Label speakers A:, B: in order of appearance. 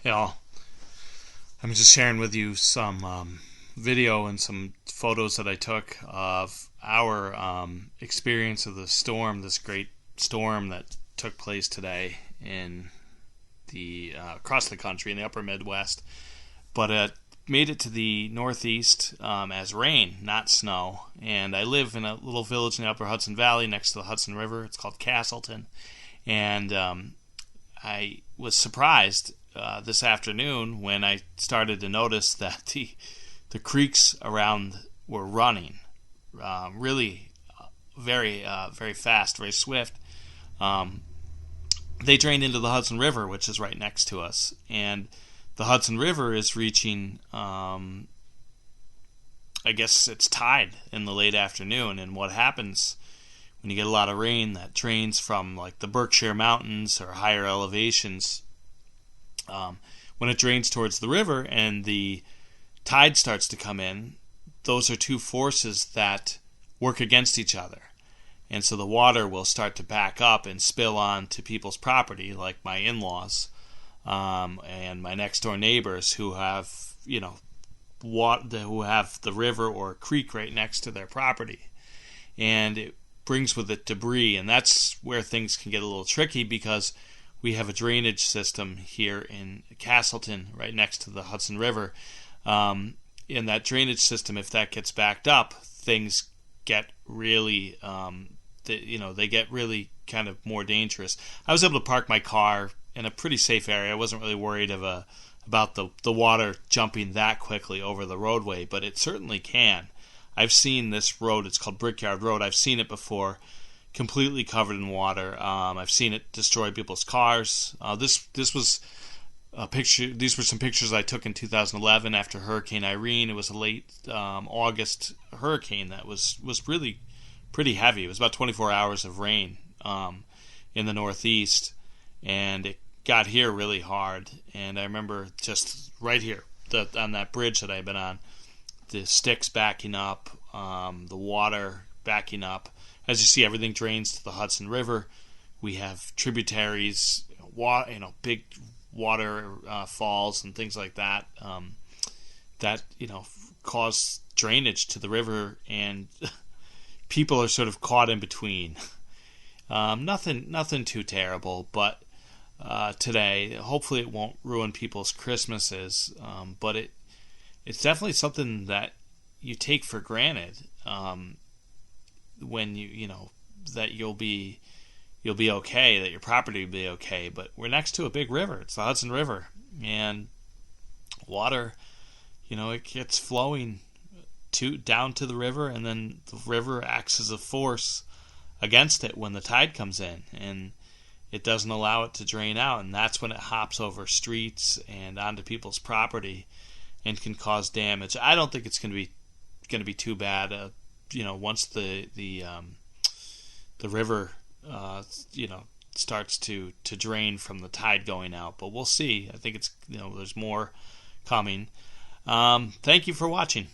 A: Yeah, I'm just sharing with you some video and some photos that I took of our experience of the storm, this great storm that took place today in the across the country in the upper Midwest. But it made it to the Northeast as rain, not snow. And I live in a little village in the Upper Hudson Valley next to the Hudson River. It's called Castleton. And I was surprised this afternoon when I started to notice that the creeks around were running really very fast, very swift. They drain into the Hudson River, which is right next to us, and the Hudson River is reaching, I guess it's tide in the late afternoon. And what happens when you get a lot of rain that drains from like the Berkshire Mountains or higher elevations, when it drains towards the river and the tide starts to come in, those are two forces that work against each other. And so the water will start to back up and spill onto people's property, like my in-laws and my next-door neighbors who have, who have the river or creek right next to their property. And it brings with it debris, and that's where things can get a little tricky because we have a drainage system here in Castleton right next to the Hudson River. In that drainage system, if that gets backed up, things get really, they get really kind of more dangerous. I was able to park my car in a pretty safe area. I wasn't really worried about the water jumping that quickly over the roadway, but it certainly can. I've seen this road. It's called Brickyard Road. I've seen it before, completely covered in water. I've seen it destroy people's cars. This was a picture. These were some pictures I took in 2011 after Hurricane Irene. It was a late August hurricane that was really pretty heavy. It was about 24 hours of rain in the Northeast, and it got here really hard. And I remember just right here on that bridge that I've been on, the sticks backing up, the water backing up. As you see, everything drains to the Hudson River. We have tributaries, big water falls and things like that that cause drainage to the river, and people are sort of caught in between. Nothing too terrible, but today, hopefully, it won't ruin people's Christmases. But it's definitely something that you take for granted when that you'll be okay, that your property will be okay. But we're next to a big river. It's the Hudson River, and water, it gets flowing down to the river, and then the river acts as a force against it when the tide comes in, and it doesn't allow it to drain out, and that's when it hops over streets and onto people's property and can cause damage. I don't think it's going to be too bad. Once the river starts to drain from the tide going out, but we'll see. I think it's there's more coming. Thank you for watching.